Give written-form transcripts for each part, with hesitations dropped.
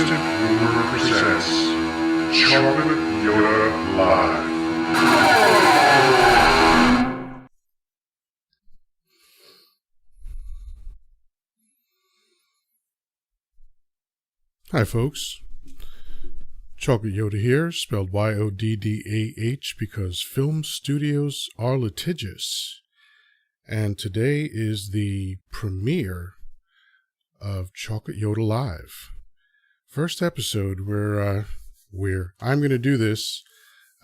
Twisted Rumor presents Chocolate Yoddah Live. Hi folks, Chocolate Yoddah here, spelled Y-O-D-D-A-H because film studios are litigious. And today is the premiere of Chocolate Yoddah Live. First episode where I'm going to do this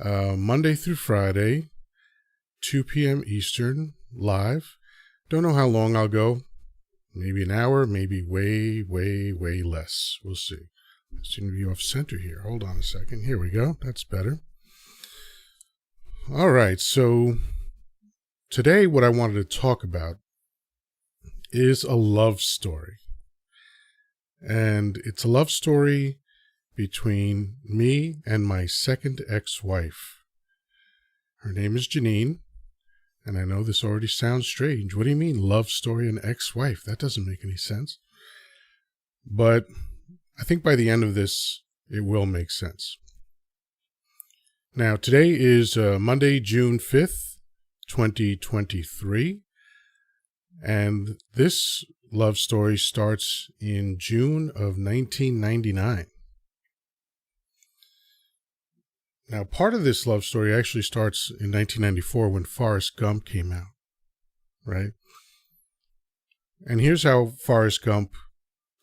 Monday through Friday, 2 p.m. Eastern, live. Don't know how long I'll go. Maybe an hour, maybe way less. We'll see. I seem to be off center here. Hold on a second. Here we go. That's better. All right. So today what I wanted to talk about is a love story. And it's a love story between me and my second ex-wife. Her name is Janine. And I know this already sounds strange. What do you mean, love story and ex-wife? That doesn't make any sense. But I think by the end of this, it will make sense. Now, today is Monday, June 5th, 2023. And this love story starts in June of 1999. Now, part of this love story actually starts in 1994 when Forrest Gump came out, right? And here's how Forrest Gump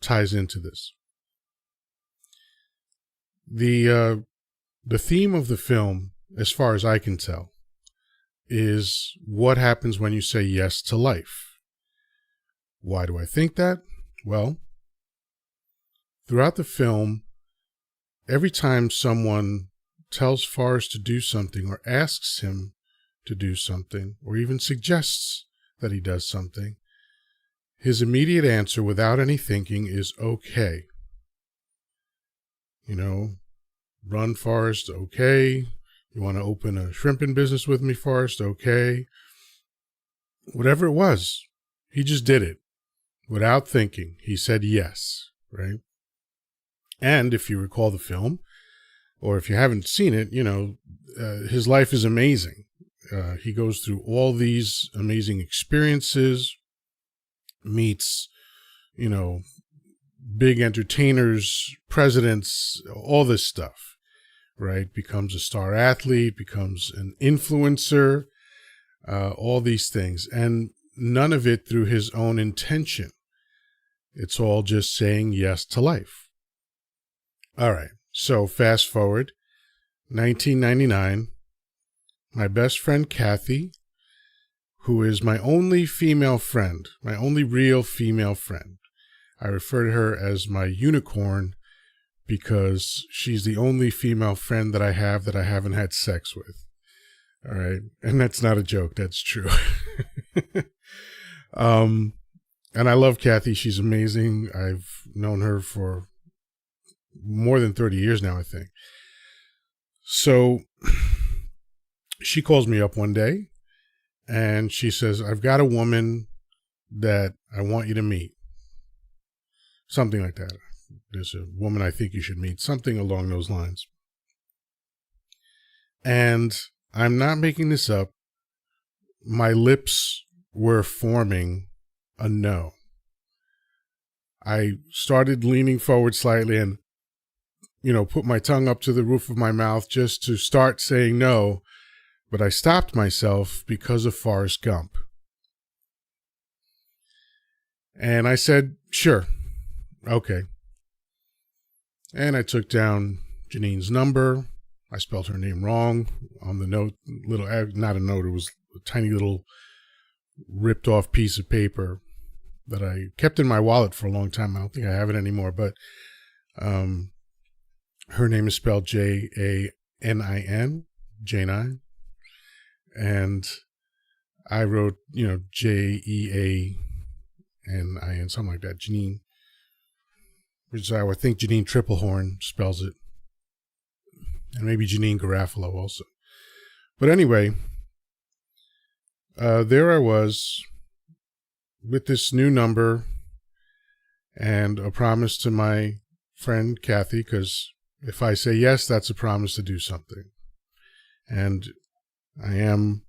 ties into this. The theme of the film, as far as I can tell, is what happens when you say yes to life. Why do I think that? Well, throughout the film, every time someone tells Forrest to do something or asks him to do something or even suggests that he does something, his immediate answer without any thinking is okay. You know, run, Forrest, okay. You want to open a shrimping business with me, Forrest, okay. Whatever it was, he just did it without thinking. He said yes, right? And if you recall the film, or if you haven't seen it, you know, his life is amazing. He goes through all these amazing experiences, meets, you know, big entertainers, presidents, all this stuff, right? Becomes a star athlete, becomes an influencer, all these things. And none of it through his own intention. It's all just saying yes to life. All right. So fast forward, 1999, my best friend Kathy, who is my only female friend, my only real female friend. I refer to her as my unicorn because she's the only female friend that I haven't had sex with. All right. And that's not a joke. That's true. And I love Kathy. She's amazing. I've known her for more than 30 years now, I think. So she calls me up one day and she says, I've got a woman that I want you to meet. Something like that. There's a woman I think you should meet. Something along those lines. And I'm not making this up. My lips were forming a no. I started leaning forward slightly and, you know, put my tongue up to the roof of my mouth just to start saying no, but I stopped myself because of Forrest Gump. And I said, sure, okay. And I took down Janine's number. I spelled her name wrong on the note, not a note, it was a tiny little ripped off piece of paper that I kept in my wallet for a long time. I don't think I have it anymore, but her name is spelled Janin, Janine. And I wrote, you know, Jeanin, something like that, Janine. Which I would think Janine Triplehorn spells it. And maybe Janine Garofalo also. But anyway, there I was with this new number and a promise to my friend, Kathy, because if I say yes, that's a promise to do something. And I am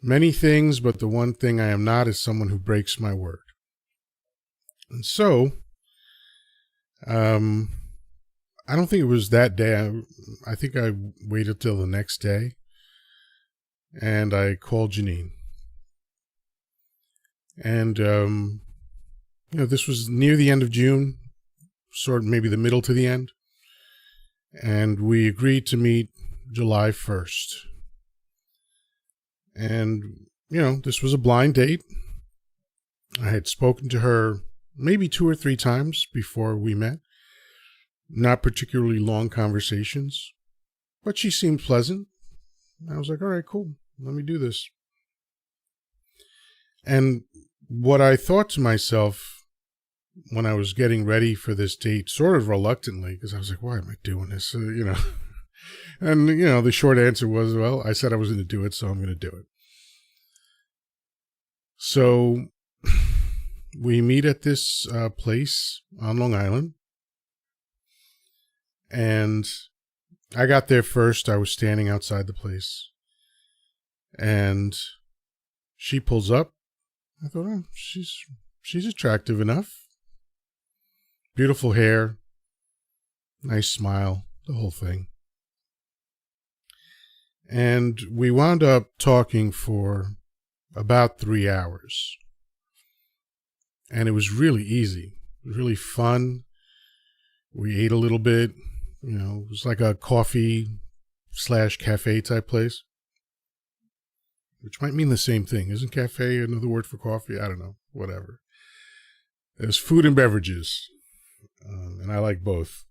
many things, but the one thing I am not is someone who breaks my word. And so, I don't think it was that day. I think I waited till the next day, and I called Janine. And, this was near the end of June, sort of maybe the middle to the end. And we agreed to meet July 1st. And, this was a blind date. I had spoken to her maybe 2 or 3 times before we met. Not particularly long conversations, but she seemed pleasant. I was like, all right, cool. Let me do this. And what I thought to myself when I was getting ready for this date, sort of reluctantly, because I was like, why am I doing this? And, the short answer was, well, I said I was going to do it, so I'm going to do it. So we meet at this place on Long Island. And I got there first. I was standing outside the place. And she pulls up. I thought, oh, she's attractive enough. Beautiful hair. Nice smile. The whole thing. And we wound up talking for about 3 hours. And it was really easy. It was really fun. We ate a little bit. It was like a coffee/cafe type place. Which might mean the same thing. Isn't cafe another word for coffee? I don't know. Whatever. There's food and beverages. And I like both.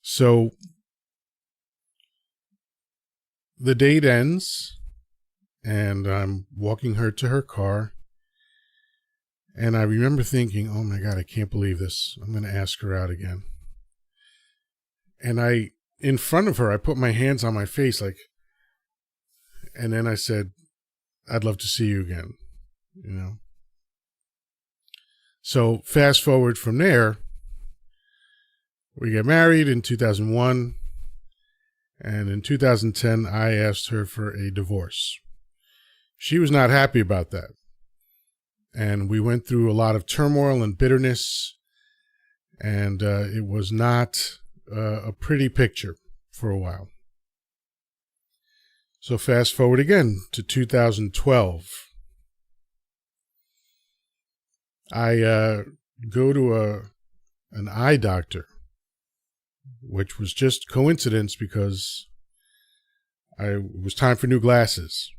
So the date ends. And I'm walking her to her car. And I remember thinking, oh my God, I can't believe this. I'm going to ask her out again. And in front of her, I put my hands on my face, and then I said, I'd love to see you again, So fast forward from there, we get married in 2001. And in 2010, I asked her for a divorce. She was not happy about that. And we went through a lot of turmoil and bitterness. And it was not a pretty picture for a while. So fast forward again to 2012. I go to an eye doctor, which was just coincidence because it was time for new glasses.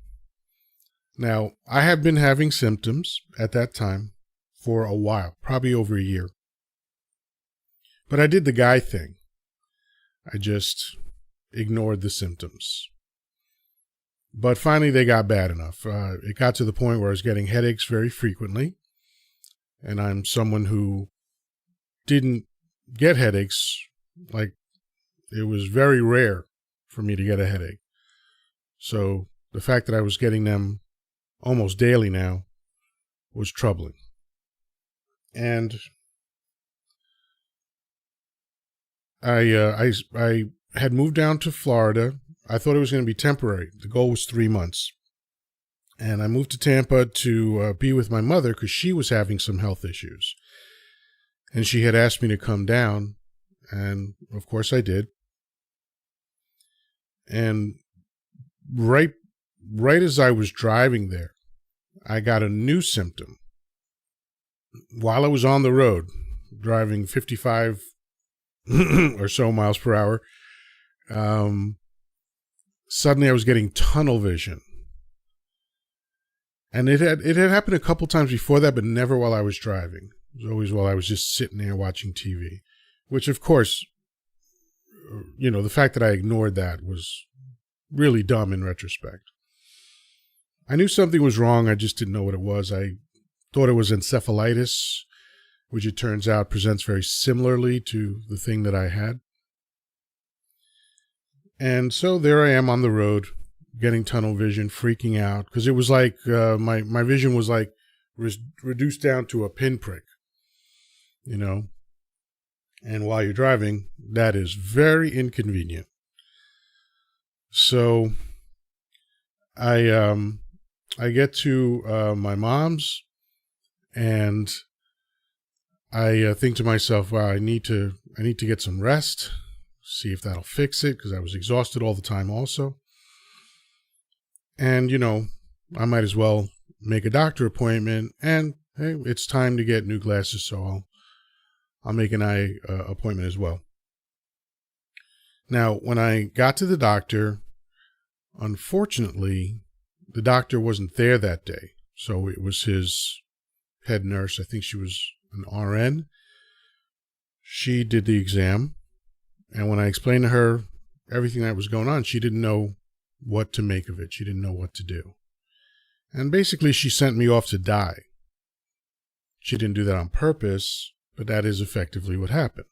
Now, I have been having symptoms at that time for a while, probably over a year. But I did the guy thing. I just ignored the symptoms. But finally, they got bad enough. It got to the point where I was getting headaches very frequently. And I'm someone who didn't get headaches. It was very rare for me to get a headache. So the fact that I was getting them almost daily now was troubling. And I had moved down to Florida. I thought it was going to be temporary. The goal was 3 months. And I moved to Tampa to be with my mother because she was having some health issues. And she had asked me to come down. And of course I did. And right as I was driving there, I got a new symptom. While I was on the road, driving 55 or so miles per hour, suddenly I was getting tunnel vision. And it had happened a couple times before that, but never while I was driving. It was always while I was just sitting there watching TV, which of course, the fact that I ignored that was really dumb in retrospect. I knew something was wrong. I just didn't know what it was. I thought it was encephalitis, which it turns out presents very similarly to the thing that I had. And so there I am on the road, getting tunnel vision, freaking out, because it was like my vision was like reduced down to a pinprick, And while you're driving, that is very inconvenient. So I get to my mom's, and I think to myself, wow, I need to get some rest, see if that'll fix it, because I was exhausted all the time also. And, I might as well make a doctor appointment, and hey, it's time to get new glasses, so I'll make an eye appointment as well. Now, when I got to the doctor, unfortunately, the doctor wasn't there that day. So it was his head nurse. I think she was an RN. She did the exam. And when I explained to her everything that was going on, she didn't know what to make of it. She didn't know what to do. And basically, she sent me off to die. She didn't do that on purpose, but that is effectively what happened.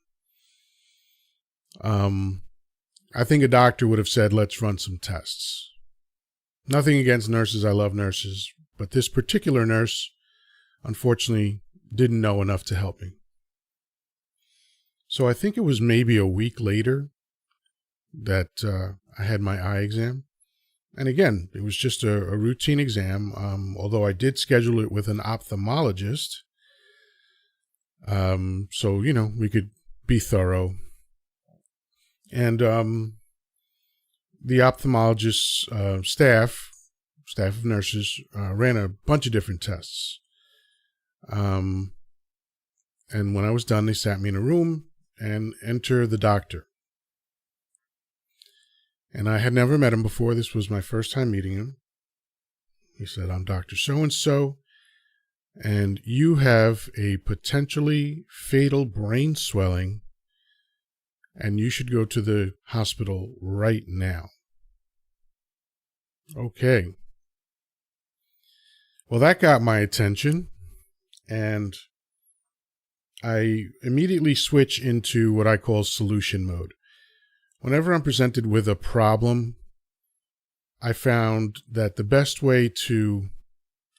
I think a doctor would have said, let's run some tests. Nothing against nurses. I love nurses. But this particular nurse, unfortunately, didn't know enough to help me. So I think it was maybe a week later that I had my eye exam. And again, it was just a routine exam, although I did schedule it with an ophthalmologist. So, we could be thorough. And the ophthalmologist's staff of nurses ran a bunch of different tests. And when I was done, they sat me in a room and enter the doctor. And I had never met him before. This was my first time meeting him. He said, I'm Dr. So-and-so, and you have a potentially fatal brain swelling, and you should go to the hospital right now. Okay. Well, that got my attention, and I immediately switch into what I call solution mode. Whenever I'm presented with a problem, I found that the best way to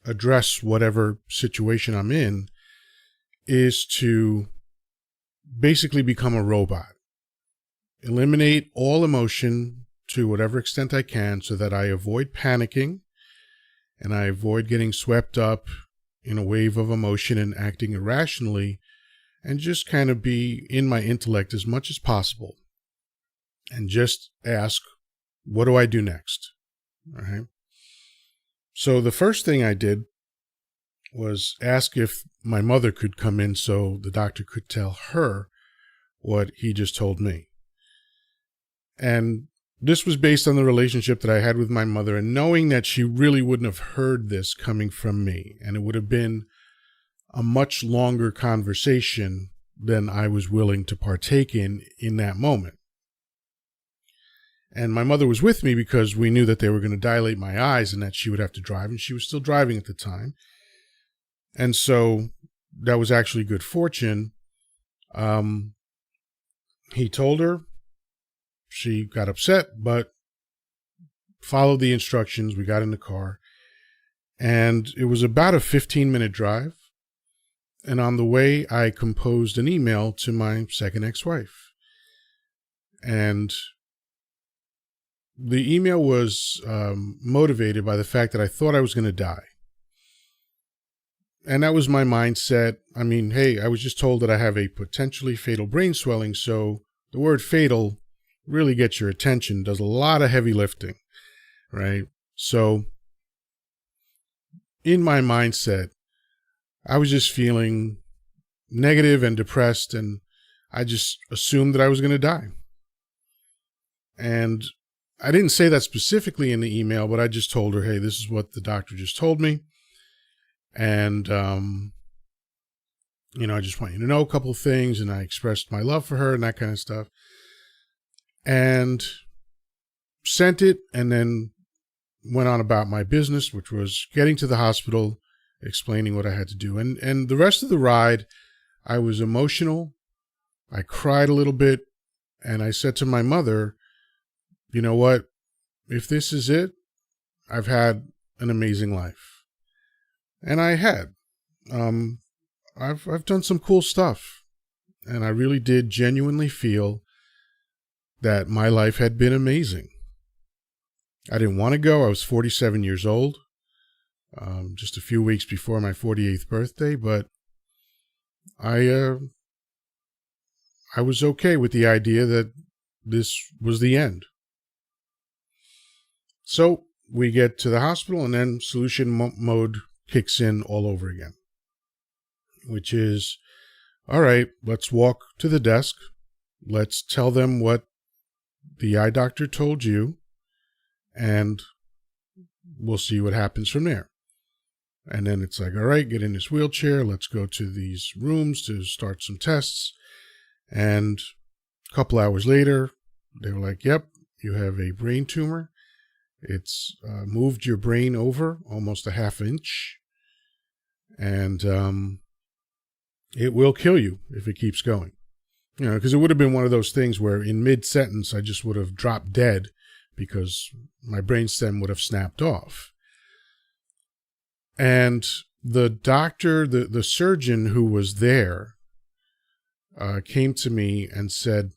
address whatever situation I'm in is to basically become a robot. Eliminate all emotion to whatever extent I can so that I avoid panicking and I avoid getting swept up in a wave of emotion and acting irrationally, and just kind of be in my intellect as much as possible and just ask, what do I do next? All right. So the first thing I did was ask if my mother could come in so the doctor could tell her what he just told me. And this was based on the relationship that I had with my mother, and knowing that she really wouldn't have heard this coming from me, and it would have been a much longer conversation than I was willing to partake in that moment. And my mother was with me because we knew that they were going to dilate my eyes and that she would have to drive, and she was still driving at the time. And so that was actually good fortune. He told her. She got upset, but followed the instructions. We got in the car, and it was about a 15-minute drive. And on the way, I composed an email to my second ex-wife. And the email was motivated by the fact that I thought I was going to die. And that was my mindset. I mean, hey, I was just told that I have a potentially fatal brain swelling, so the word fatal really gets your attention, does a lot of heavy lifting, right? So in my mindset, I was just feeling negative and depressed, and I just assumed that I was going to die. And I didn't say that specifically in the email, but I just told her, hey, this is what the doctor just told me. And, I just want you to know a couple of things. And I expressed my love for her and that kind of stuff. And sent it, and then went on about my business, which was getting to the hospital, explaining what I had to do. And the rest of the ride, I was emotional. I cried a little bit, and I said to my mother, you know what? If this is it, I've had an amazing life. And I had. I've done some cool stuff. And I really did genuinely feel that my life had been amazing. I didn't want to go. I was 47 years old, just a few weeks before my 48th birthday, but I was okay with the idea that this was the end. So we get to the hospital, and then solution mode kicks in all over again, which is, all right, let's walk to the desk. Let's tell them what the eye doctor told you, and we'll see what happens from there. And then it's like, all right, get in this wheelchair. Let's go to these rooms to start some tests. And a couple hours later, they were like, yep, you have a brain tumor. It's moved your brain over almost a ½ inch. And it will kill you if it keeps going. You know, because it would have been one of those things where in mid-sentence, I just would have dropped dead because my brainstem would have snapped off. And the doctor, the surgeon who was there, came to me and said,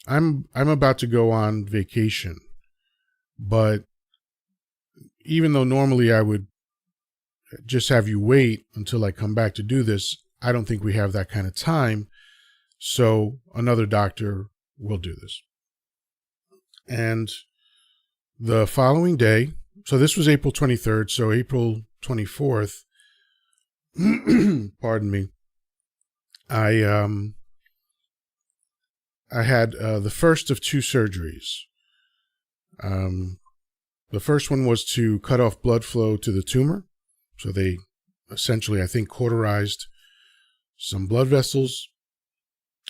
I'm about to go on vacation, but even though normally I would just have you wait until I come back to do this, I don't think we have that kind of time. So another doctor will do this. And the following day, so this was April 23rd, so April 24th, pardon me, I had the first of 2 surgeries. The first one was to cut off blood flow to the tumor. So they essentially, I think, cauterized some blood vessels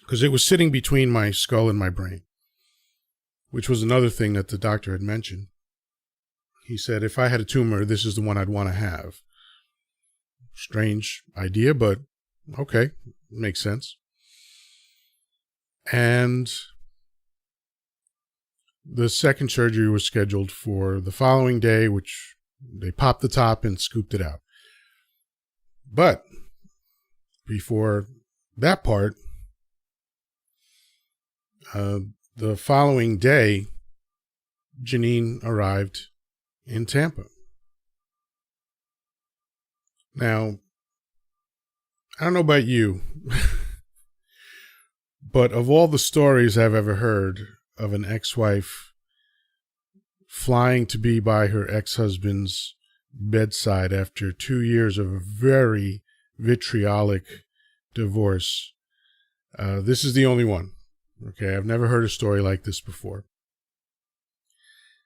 because it was sitting between my skull and my brain, which was another thing that the doctor had mentioned. He said, if I had a tumor, this is the one I'd want to have. Strange idea, but okay, makes sense. And the second surgery was scheduled for the following day, which they popped the top and scooped it out. But before that part, the following day, Janine arrived in Tampa. Now, I don't know about you, but of all the stories I've ever heard of an ex-wife flying to be by her ex-husband's bedside after 2 years of a very vitriolic divorce, this is the only one. Okay, I've never heard a story like this before.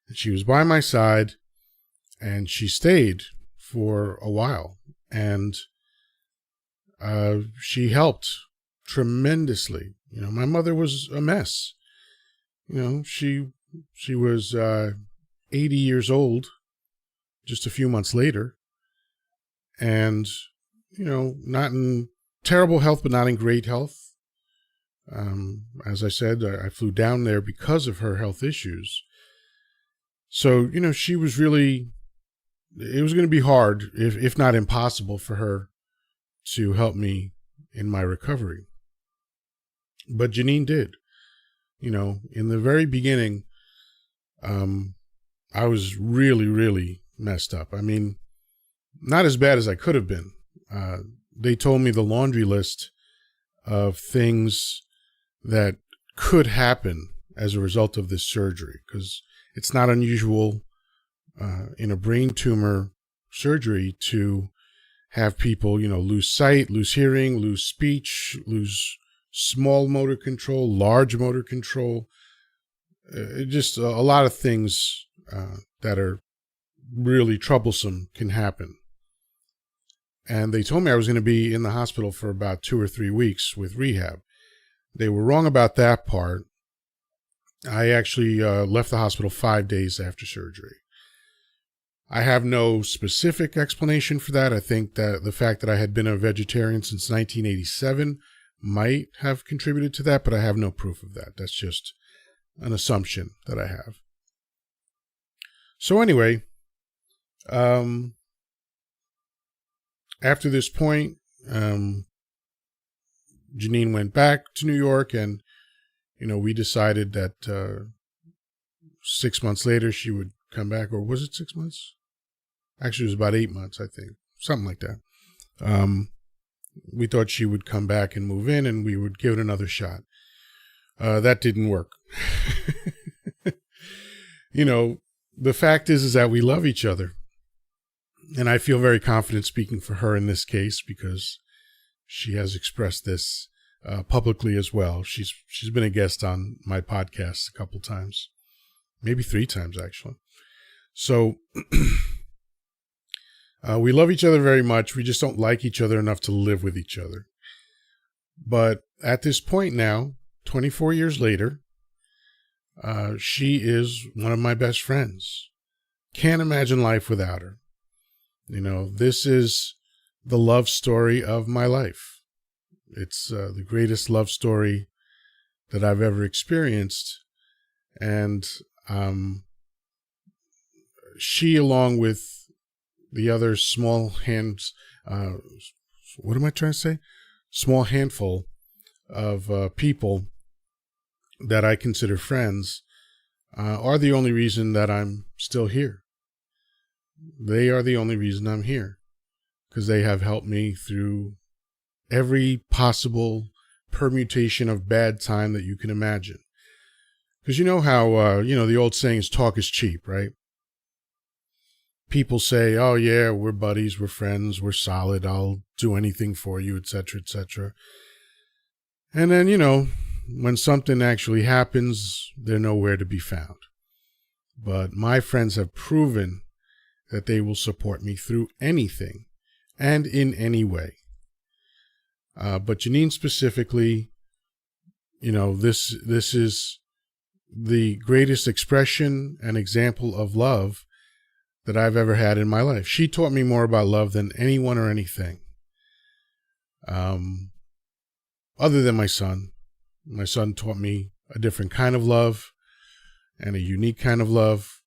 And she was by my side, and she stayed for a while, and she helped tremendously. You know, my mother was a mess. You know, she was 80 years old just a few months later, and, you know, not in terrible health, but not in great health. As I said, I flew down there because of her health issues. So, you know, she was really, it was going to be hard, if not impossible, for her to help me in my recovery. But Janine did. You know, in the very beginning, I was really, really messed up. I mean, not as bad as I could have been. They told me the laundry list of things that could happen as a result of this surgery, because it's not unusual in a brain tumor surgery to have people, you know, lose sight, lose hearing, lose speech, lose small motor control, large motor control, just a lot of things that are really troublesome can happen. And they told me I was going to be in the hospital for about 2 or 3 weeks with rehab. They were wrong about that part. I actually left the hospital 5 days after surgery. I have no specific explanation for that. I think that the fact that I had been a vegetarian since 1987 might have contributed to that, but I have no proof of that. That's just an assumption that I have. So anyway, after this point, Janine went back to New York, and, we decided that 6 months later she would come back. Or was it 6 months? Actually, it was about 8 months, I think. Something like that. We thought she would come back and move in, and we would give it another shot. That didn't work. The fact is that we love each other. And I feel very confident speaking for her in this case, because she has expressed this publicly as well. She's been a guest on my podcast a couple times, maybe 3 times actually. So we love each other very much. We just don't like each other enough to live with each other. But at this point now, 24 years later, she is one of my best friends. Can't imagine life without her. This is the love story of my life. It's the greatest love story that I've ever experienced. And she, along with the other small handful of people that I consider friends, are the only reason that I'm still here. They are the only reason I'm here, because they have helped me through every possible permutation of bad time that you can imagine. Because you know how, the old saying is talk is cheap, right? People say, oh yeah, we're buddies, we're friends, we're solid, I'll do anything for you, etc., etc. And then, when something actually happens, they're nowhere to be found. But my friends have proven that they will support me through anything and in any way. But Janine specifically, this is the greatest expression and example of love that I've ever had in my life. She taught me more about love than anyone or anything. Other than my son. My son taught me a different kind of love and a unique kind of love.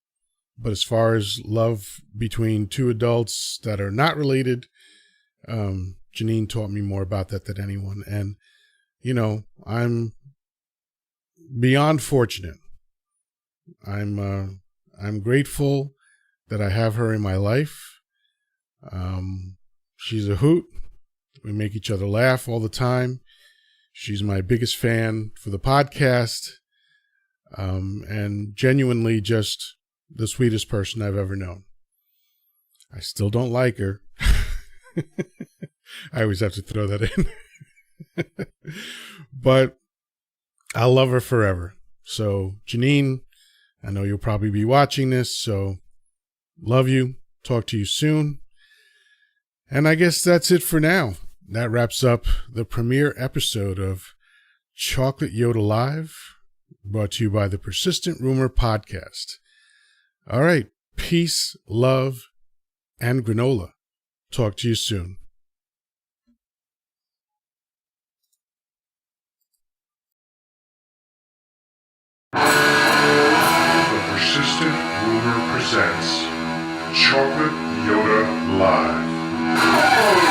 But as far as love between two adults that are not related, Janine taught me more about that than anyone. And, I'm beyond fortunate. I'm grateful that I have her in my life. She's a hoot. We make each other laugh all the time. She's my biggest fan for the podcast. And genuinely just the sweetest person I've ever known. I still don't like her. I always have to throw that in. But I'll love her forever. So, Janine, I know you'll probably be watching this, so love you. Talk to you soon. And I guess that's it for now. That wraps up the premiere episode of Chocolate Yoddah Live, brought to you by the Persistent Rumor Podcast. All right. Peace, love, and granola. Talk to you soon. The Persistent Rumor presents Chocolate Yoddah Live.